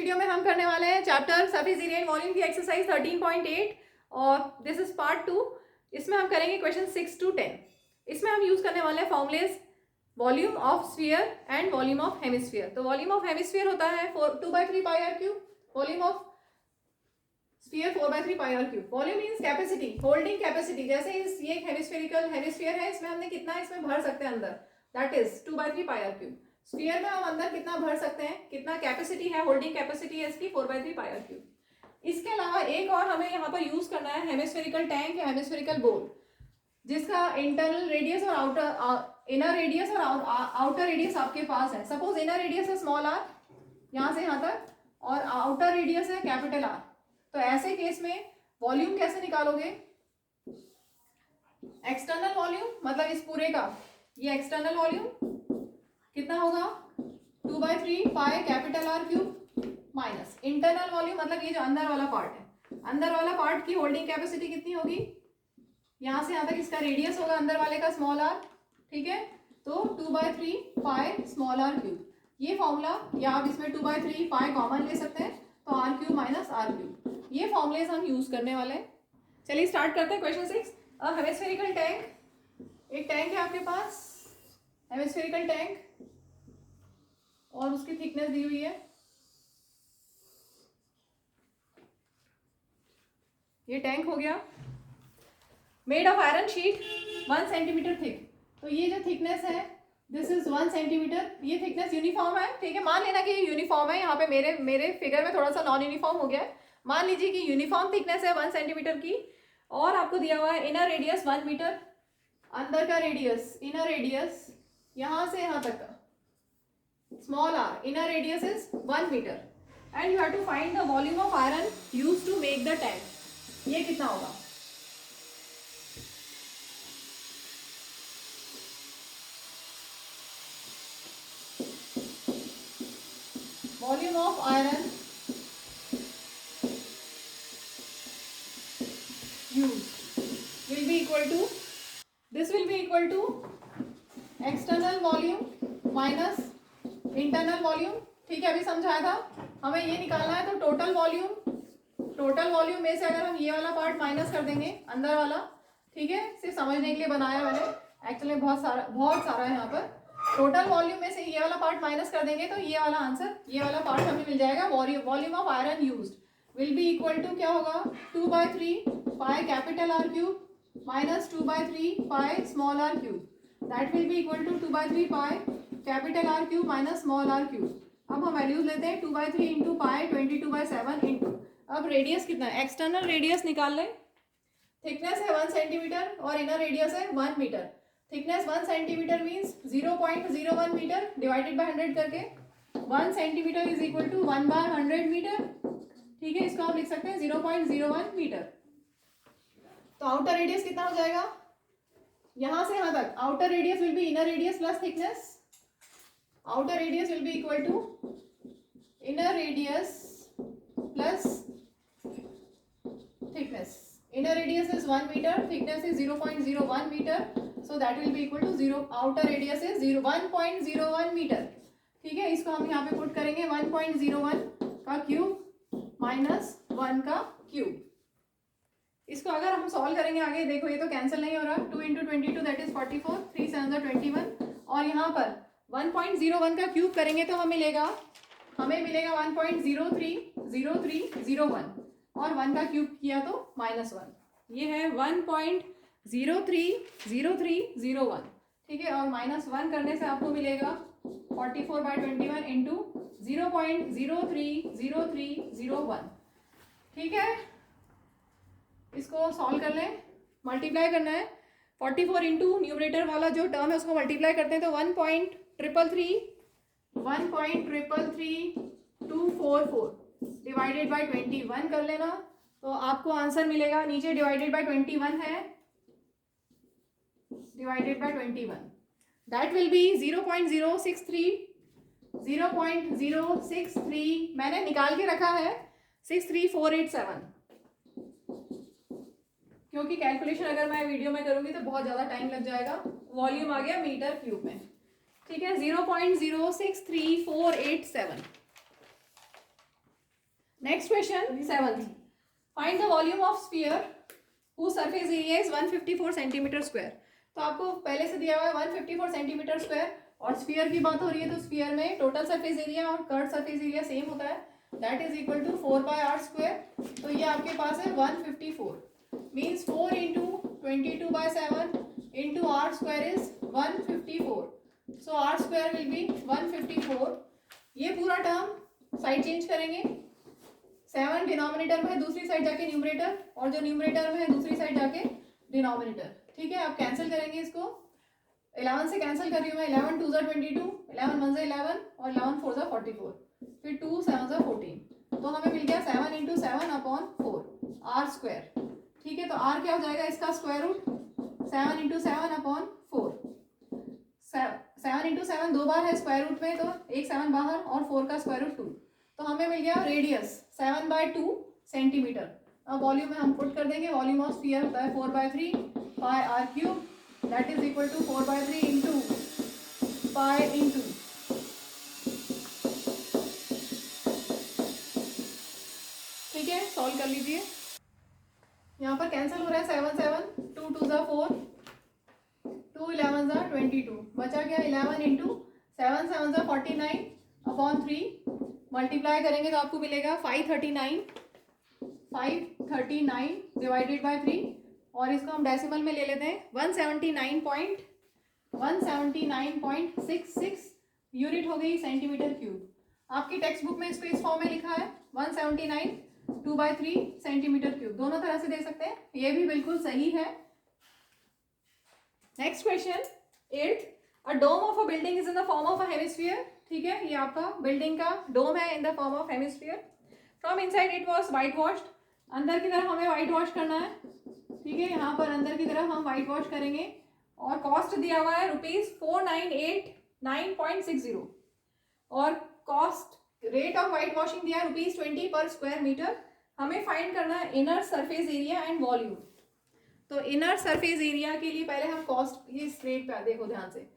Video में हम करने वाले हैं chapter surface area in volume की एक्सरसाइज 13.8 और दिस इज पार्ट 2। इसमें हम करेंगे क्वेश्चन 6 to 10। इसमें हम यूज करने वाले हैं formulas volume of sphere and volume of hemisphere. तो वॉल्यूम ऑफ हेमिस्फीयर होता है 2/3 pi are cube, volume of sphere 4/3 pi are cube. Volume means capacity, holding capacity. जैसे ये एक हेमिस्फीयर है, इसमें हमने कितना इसमें भर सकते हैं अंदर, that is 2/3 pi are cube. Sphere में हम अंदर कितना भर सकते हैं, कितना कैपेसिटी है, होल्डिंग कैपेसिटी है इसकी 4/3 पाई आर क्यूब। इसके अलावा एक और हमें यहाँ पर यूज करना है हेमिस्फेरिकल टैंक या हेमिस्फेरिकल बोल, जिसका इंटरनल रेडियस और इनर रेडियस और आउटर रेडियस आपके पास है। सपोज इनर रेडियस है स्मॉल आर, यहाँ से यहाँ तक, और आउटर रेडियस है कैपिटल आर। तो ऐसे केस में वॉल्यूम कैसे निकालोगे? एक्सटर्नल वॉल्यूम मतलब इस पूरे का, ये एक्सटर्नल वॉल्यूम कितना होगा 2/3 pi capital R cube minus internal volume मतलब ये जो अंदर वाला पार्ट है, अंदर वाला पार्ट की होल्डिंग कैपेसिटी कितनी होगी, यहां से यहां तक इसका रेडियस होगा अंदर वाले का स्मॉल आर, ठीक है। तो 2/3 पाई स्मॉल आर क्यूब, ये फॉर्मूला, या आप इसमें 2/3 पाई कॉमन ले सकते हैं तो R cube minus R cube, ये फॉर्मुलेज हम यूज करने वाले हैं। चलिए स्टार्ट करते हैं क्वेश्चन 6। हेमिस्फेरिकल टैंक, एक टैंक है आपके पास हेमिस्फेरिकल टैंक और उसकी थिकनेस दी हुई है, ये टैंक हो गया। Made of iron sheet 1 centimetre thick, तो ये जो थिकनेस है दिस इज 1 सेंटीमीटर। ये थिकनेस यूनिफॉर्म है, ठीक है, मान लेना कि ये यूनिफॉर्म है। यहाँ पे मेरे फिगर में थोड़ा सा नॉन यूनिफॉर्म हो गया है। मान लीजिए कि यूनिफॉर्म थिकनेस है 1 सेंटीमीटर की, और आपको दिया हुआ है इनर रेडियस 1 मीटर, अंदर का रेडियस इनर रेडियस यहाँ से यहाँ तक का small r, inner radius is 1 meter and you have to find the volume of iron used to make the tank। ये कितना होगा? Volume of iron used will be equal to, this will be equal to external volume minus internal volume, ठीक है, अभी समझाया था। हमें ये निकालना है तो टोटल वॉल्यूम में से अगर हम ये वाला पार्ट माइनस कर देंगे अंदर वाला, ठीक है, सिर्फ समझने के लिए बनाया मैंने, एक्चुअली बहुत सारा है यहाँ पर। टोटल वॉल्यूम में से ये वाला पार्ट माइनस कर देंगे तो ये वाला आंसर, ये वाला पार्ट हमें मिल जाएगा। Volume of iron used will be equal to क्या होगा 2/3 pi capital R cube minus 2/3 pi small R cube, that will be equal to 2/3 pi capital R cube minus small R cube. अब हम values लेते हैं 2/3 into pi 22/7 into, अब radius कितना है, external radius निकाल लें। थिकनेस है 1 सेंटीमीटर और इनर रेडियस है 1 metre. Thickness 1 centimetre means 0.01 metre divided by 100 करके 1 centimetre is equal to 1/100 metre, ठीक है। इसको हम लिख सकते हैं 0.01 मीटर। तो आउटर रेडियस कितना हो जाएगा, यहां से यहां तक outer radius will be inner radius plus thickness, outer radius will be equal to inner radius plus thickness. Inner radius is 1 meter, thickness is 0.01 meter, so that will be equal to 0, outer radius is 1.01 meter, ठीक है। इसको हम यहाँ पे put करेंगे 1.01 का cube minus 1 का cube. इसको अगर हम सॉल्व करेंगे आगे, देखो ये तो कैंसिल नहीं हो रहा, 2 into 22 दैट इज 44, 3 7 21, और यहाँ पर 1.01 का क्यूब करेंगे तो हमें मिलेगा 1.030301, और 1 का क्यूब किया तो -1, ये है 1.030301, ठीक है। और -1 करने से आपको मिलेगा 44/21 इंटू 0.030301, ठीक है। इसको सॉल्व कर लें, मल्टीप्लाई करना है 44 इंटू न्यूमरेटर वाला जो टर्म है उसको मल्टीप्लाई करते हैं तो 1.3333244 डिवाइडेड बाय 21 कर लेना, तो आपको आंसर मिलेगा, नीचे डिवाइडेड बाय 21 है, divided by 21 that will B 0.063 मैंने निकाल के रखा है 63487, क्योंकि कैलकुलेशन अगर मैं वीडियो में करूंगी तो बहुत ज़्यादा टाइम लग जाएगा। वॉल्यूम आ गया मीटर क्यूब में, ठीक है, 0.063487। Next question 7th, find the volume of sphere whose surface area is 154 centimetre square. तो आपको पहले से दिया हुआ है 154 सेंटीमीटर स्क्वायर और स्फीयर की बात हो रही है तो स्फीयर में टोटल सरफेस एरिया और कर्व सरफेस एरिया सेम होता है, that is equal to 4/r square. तो ये आपके पास है 154 means 4 into 22/7 into R square is 154, so R square will be 154। ये पूरा टर्म साइड चेंज करेंगे, 7 डिनोमिनेटर में है, दूसरी साइड जाके न्यूमरेटर, और जो न्यूमरेटर में है दूसरी साइड जाके डिनोमिनेटर। ठीक है, आप कैंसिल करेंगे इसको, 11 से कैंसिल कर रही हूँ मैं, 11 2 22, 11 1 11 और 11 4 44, फिर 2 7 14, तो हमें मिल गया 7 इंटू 7/4 आर स्क्वायर। ठीक है, तो आर क्या हो जाएगा इसका स्क्वायर रूट, 7 इंटू 7/4, 7 इंटू 7 दो बार है स्क्वायर रूट में, तो एक 7 बाहर और 4 का स्क्वायर रूट 2, तो हमें मिल गया रेडियस 7/2 सेंटीमीटर। अब वॉल्यूम में हम पुट कर देंगे, वॉल्यूम ऑफ स्फीयर होता है 4/3 pi are cube, that is equal to 4/3 into pi into, ठीक है, सॉल्व कर लीजिए। यहाँ पर कैंसिल हो रहा है 7 7, 2 2 4, 2 11 22, बचा क्या 11 इंटू 7 7 49/3, मल्टीप्लाई करेंगे तो आपको मिलेगा 539 डिवाइडेड बाय 3, और इसको हम डेसिमल में ले लेते हैं 179.66 यूनिट हो गई सेंटीमीटर क्यूब। आपकी टेक्स्ट बुक में इसको इस फॉर्म में लिखा है 179 2/3 सेंटीमीटर क्यूब, दोनों तरह से दे सकते हैं, ये भी बिल्कुल सही है। Next question 8th, a dome of a building is in the form of a hemisphere. ठीक है, ये आपका बिल्डिंग का डोम है in the form of hemisphere. From inside it was white washed, अंदर की तरफ हमें वाइट वॉश करना है। ठीक है, यहाँ पर अंदर की तरफ हम वाइट वॉश करेंगे और कॉस्ट दिया हुआ है ₹4989.60 और cost rate of white washing दिया है ₹20 पर स्क्वायर मीटर। हमें फाइंड करना है inner surface area and volume. तो इनर सरफेस एरिया के लिए पहले हम कॉस्ट, इस रेट पे देखो ध्यान से,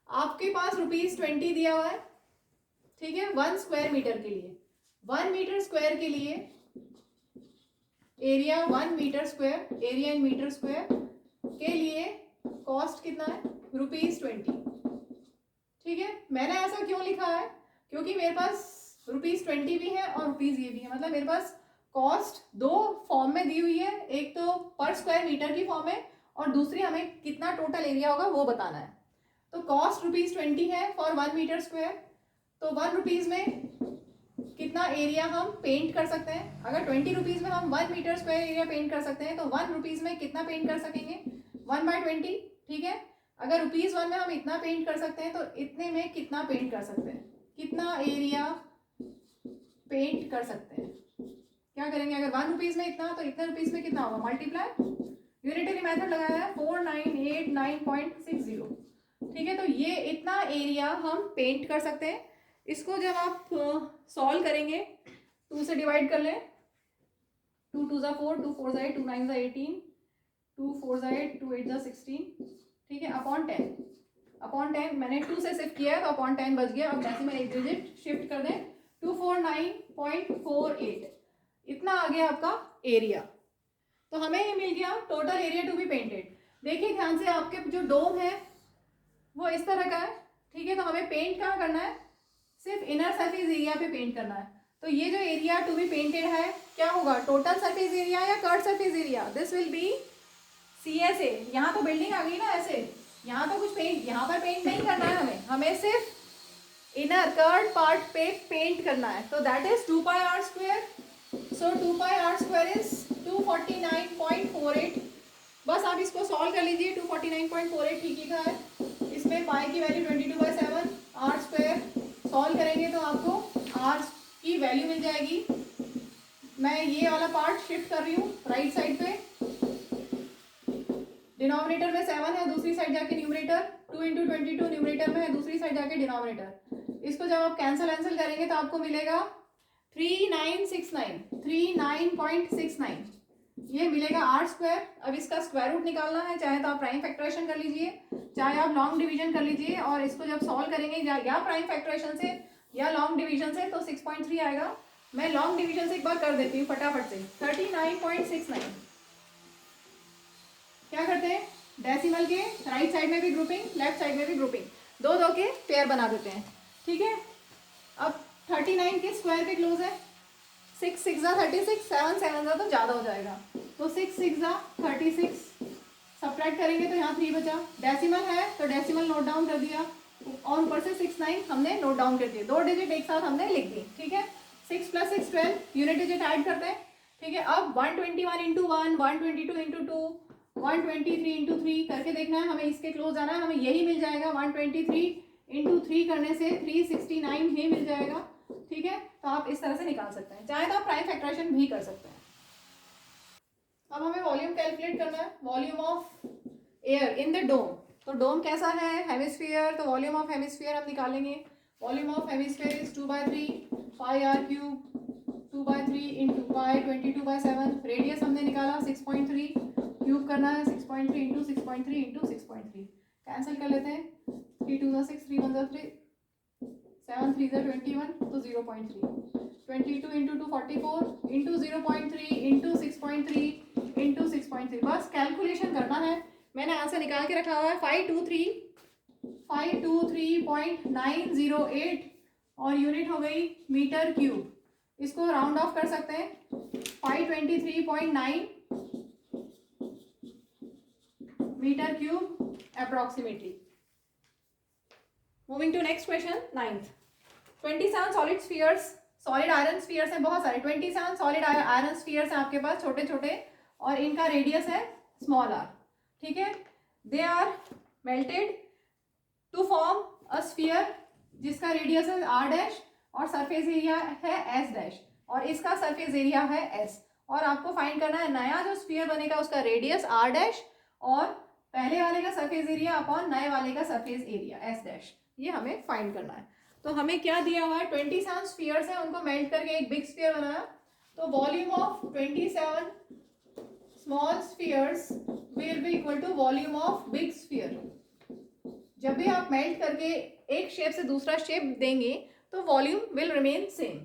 आपके पास ₹20 दिया हुआ है। ठीक है, 1 स्क्वायर मीटर के लिए, 1 मीटर स्क्वायर के लिए area 1 metre square, area in metre square के लिए कॉस्ट कितना है ₹20। ठीक है, मैंने ऐसा क्यों लिखा है, क्योंकि मेरे पास ₹20 भी है और रुपीज ये भी है, मतलब मेरे पास कॉस्ट दो फॉर्म में दी हुई है, एक तो पर स्क्वायर मीटर की फॉर्म में और दूसरी हमें कितना टोटल एरिया होगा वो बताना है। तो कॉस्ट ₹20 है फॉर 1 मीटर स्क्वायर, तो 1 रुपीज में कितना एरिया हम पेंट कर सकते हैं। अगर 20 रुपीज में हम 1 मीटर स्क्वायर एरिया पेंट कर सकते हैं तो 1 रुपीज में कितना पेंट कर सकेंगे, 1/20। ठीक है, अगर ₹1 में हम इतना पेंट कर सकते हैं तो इतने में कितना पेंट कर सकते हैं, कितना एरिया पेंट कर सकते हैं। क्या करेंगे, अगर 1 रुपीज में इतना तो इतने रुपीज में कितना होगा, मल्टीप्लाई, यूनिटरी मेथड लगाया है 4989.60। ठीक है, तो ये इतना एरिया हम पेंट कर सकते हैं। इसको जब आप सॉल्व करेंगे 2 से डिवाइड कर लें, 2 2 4, 2 4 8, 2 9 18, 2 4 8, 2 8 16। ठीक है, अपॉन 10 मैंने 2 से शिफ्ट किया है तो अपॉन 10 बच गया। अब जैसे मैं एक डिजिट शिफ्ट कर दें 249.48, इतना आ गया आपका एरिया। तो हमें ये मिल गया total area to be painted. देखिए ध्यान से, आपके जो डोम है वो इस तरह का है। ठीक है, तो हमें पेंट कहाँ करना है, सिर्फ इनर सरफेस एरिया पे पेंट करना है। तो ये जो एरिया टू बी पेंटेड है क्या होगा, टोटल सरफेस एरिया या curve surface area, this will be CSA। यहाँ तो बिल्डिंग आ गई ना ऐसे, यहाँ तो कुछ पेंट, यहाँ पर पेंट नहीं करना है हमें सिर्फ इनर कर्व पार्ट पे पेंट करना है। तो that is 2πr square, so 2πr square is 249.48। बस आप इसको सॉल्व कर लीजिए, 249.48 ठीक लिखा है, इसमें पाई की वैल्यू 22/7, आर स्क्वायर सॉल्व करेंगे तो आपको आर की वैल्यू मिल जाएगी। मैं ये वाला पार्ट शिफ्ट कर रही हूँ राइट साइड पे, डिनोमिनेटर में 7 है, दूसरी साइड जाके न्यूमरेटर, 2 इंटू 22 न्यूमरेटर में है, दूसरी साइड जाके डिनोमिनेटर। इसको जब आप कैंसिल करेंगे तो आपको मिलेगा 39.69, ये मिलेगा आर स्क्वायर। अब इसका स्क्वायर रूट निकालना है, चाहे तो आप प्राइम फैक्टराइजेशन कर लीजिए, चाहे आप लॉन्ग डिवीजन कर लीजिए, और इसको जब सॉल्व करेंगे या प्राइम फैक्टराइजेशन से या लॉन्ग डिवीजन से तो 6.3 आएगा। मैं लॉन्ग डिवीजन से एक बार कर देती हूँ फटाफट से। 39.69 क्या करते हैं, डेसिमल के राइट साइड में भी ग्रुपिंग, लेफ्ट साइड में भी ग्रुपिंग, दो दो के पेयर बना देते हैं, ठीक है। अब 39 के स्क्वायर के क्लोज है, 6 6 36, 7 7 तो ज़्यादा हो जाएगा, तो 6 6 36, सब्ट्रैक्ट करेंगे तो यहाँ 3 बचा। डेसिमल है तो डेसिमल नोट डाउन कर दिया, और ऊपर से 6 9 हमने नोट डाउन कर दिए, दो डिजिट एक साथ हमने लिख दी, ठीक है। 6 + 6 12, यूनिट डिजिट ऐड करते हैं, ठीक है। अब 121 × 1, 122 × 2, 123 × 3 करके देखना है, हमें इसके क्लोज जाना है, हमें यही मिल जाएगा। 123 × 3 करने से 369 ही मिल जाएगा, ठीक है। तो आप इस तरह से निकाल सकते हैं, चाहे तो आप प्राइम फैक्टराइजेशन भी कर सकते हैं। अब हमें वॉल्यूम कैलकुलेट करना है, volume of air in the dome. तो डोम कैसा है, हेमिस्फीयर, तो वॉल्यूम ऑफ हेमिस्फीयर हम निकालेंगे। Volume of hemisphere is 2/3 πr³ 2/3 × pi 22/7। Radius हमने निकाला 6.3, क्यूब करना है 6.3 × 6.3 × 6.3, कैंसिल कर लेते हैं, 3 2 6, 3 1 3, 7 3 21, तो 0.3, 22 × 2 44 × 0.3 × 6.3 × 6.3, बस कैलकुलेशन करना है। मैंने आंसर निकाल के रखा हुआ है 523.908, और यूनिट हो गई मीटर क्यूब। इसको राउंड ऑफ कर सकते हैं, 523.9 metre cube approximately. Moving to next question, 9th। 27 solid spheres, solid iron spheres हैं बहुत सारे, 27 सॉलिड आयरन स्फीयर्स हैं आपके पास, छोटे छोटे, और इनका रेडियस है स्मॉल r, ठीक है। They are melted to form a sphere जिसका रेडियस है r' और सरफेस एरिया है s', और इसका सरफेस एरिया है s, और आपको फाइंड करना है नया जो स्फीयर बनेगा उसका रेडियस r' और पहले वाले का सरफेस एरिया अपॉन नए वाले का सरफेस एरिया s', ये हमें फाइंड करना है। तो हमें क्या दिया हुआ है, 27 स्फीयर्स हैं, उनको मेल्ट करके एक बिग स्फीयर बनाया, तो volume of 27 small spheres will be equal to volume of big sphere. जब भी आप मेल्ट करके एक शेप से दूसरा शेप देंगे तो वॉल्यूम विल रिमेन सेम।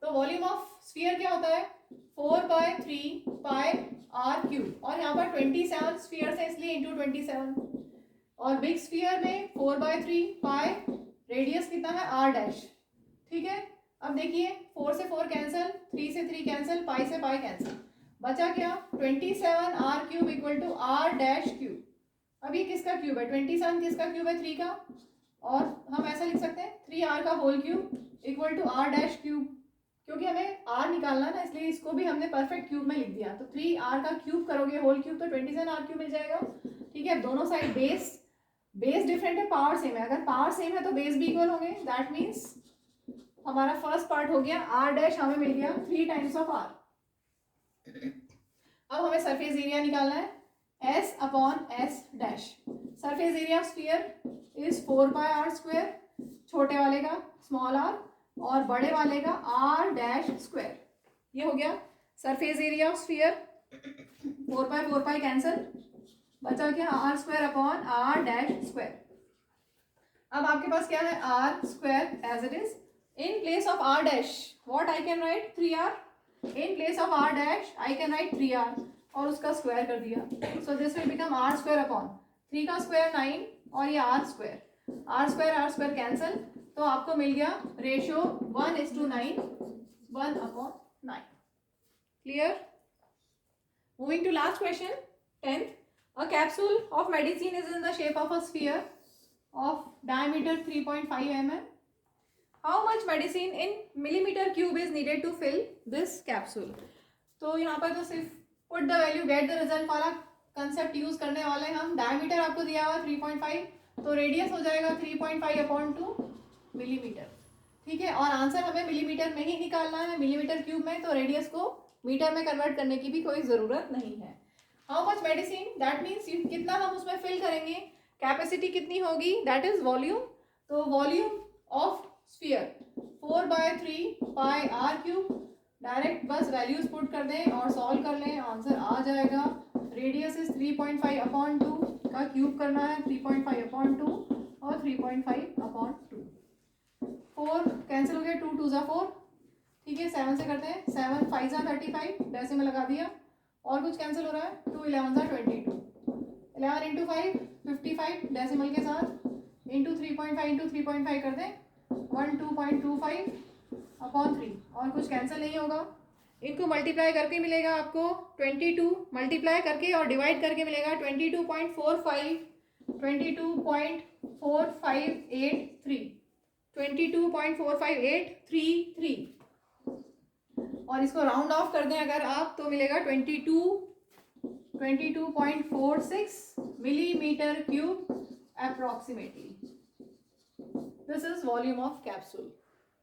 तो वॉल्यूम ऑफ स्फीयर क्या होता है, 4/3 πr³, और यहाँ पर 27 स्फीयर्स है इसलिए इंटू 27, और बिग स्फीयर में 4/3 पाई, रेडियस कितना है r', ठीक है। अब देखिए 4 से 4 कैंसिल, 3 से 3 कैंसिल, पाई से पाई कैंसिल, बचा क्या, 27 r³ इक्वल टू r'³। अब ये किसका क्यूब है, 27 किसका क्यूब है, 3 का, और हम ऐसा लिख सकते हैं 3r का whole cube equal to r'³, क्योंकि हमें r निकालना है ना, इसलिए इसको भी हमने परफेक्ट क्यूब में लिख दिया। तो 3r का क्यूब करोगे होल क्यूब तो 27 r³ मिल जाएगा, ठीक है। दोनों साइड बेस डिफरेंट है, पावर सेम है, अगर पावर सेम है तो बेस भी इक्वल होंगे, दैट मीन्स हमारा फर्स्ट पार्ट हो गया, r' हमें मिल गया 3 टाइम्स ऑफ r। अब हमें सरफेस एरिया निकालना है, s upon s'। Surface area of sphere is 4πr², छोटे वाले का स्मॉल r और बड़े वाले का r'²। ये हो गया surface area of sphere, 4π cancel, बचा क्या r² अपॉन r'²। अब आपके पास क्या है, r² as it is, in place of r' what I can write 3r, in place of r' I can write 3r, और उसका स्क्वायर कर दिया, so this will become r² upon 3 का square 9, और ये r² कैंसिल, तो आपको मिल गया ratio 1:9, 1/9। Clear. Moving to last question, 10th। A capsule of medicine is in the shape of a sphere of diameter 3.5 mm. How much medicine in millimeter cube is needed to fill this capsule? तो यहाँ पर तो सिर्फ put the value get the result वाला concept use करने वाले हैं हम। डायमीटर आपको दिया हुआ 3.5, तो रेडियस हो जाएगा 3.5/2 मिलीमीटर, ठीक है। और आंसर हमें मिलीमीटर में ही निकालना है, मिलीमीटर क्यूब में, तो रेडियस को मीटर में कन्वर्ट करने की भी कोई ज़रूरत नहीं है। How much medicine, that means कितना हम उसमें फिल करेंगे, कैपेसिटी कितनी होगी, दैट इज वॉल्यूम। तो volume of sphere 4/3 πr³, direct बस वैल्यूज पुट कर दें और सॉल्व कर लें, आंसर आ जाएगा। रेडियस इज 3.5/2 का क्यूब करना है, 3.5/2 और 3.5/2, 4 कैंसिल हो गया, 2 2 ज़ा 4, ठीक है 7 से करते हैं, 7 5 ज़ा 35 डेसिमल लगा दिया, और कुछ कैंसिल हो रहा है, 2 11 ज़ा 22, 11 इंटू 5 55 डेसिमल के साथ, इंटू 3.5 इंटू 3.5 कर दें 12.25 अपॉन 3, और कुछ कैंसिल नहीं होगा। इनको मल्टीप्लाई करके मिलेगा आपको 22, मल्टीप्लाई करके और डिवाइड करके मिलेगा 22.45 22.4583 22.4583 और इसको राउंड ऑफ कर दें अगर आप तो मिलेगा 22.46 millimeter cube approximately. This is volume of capsule.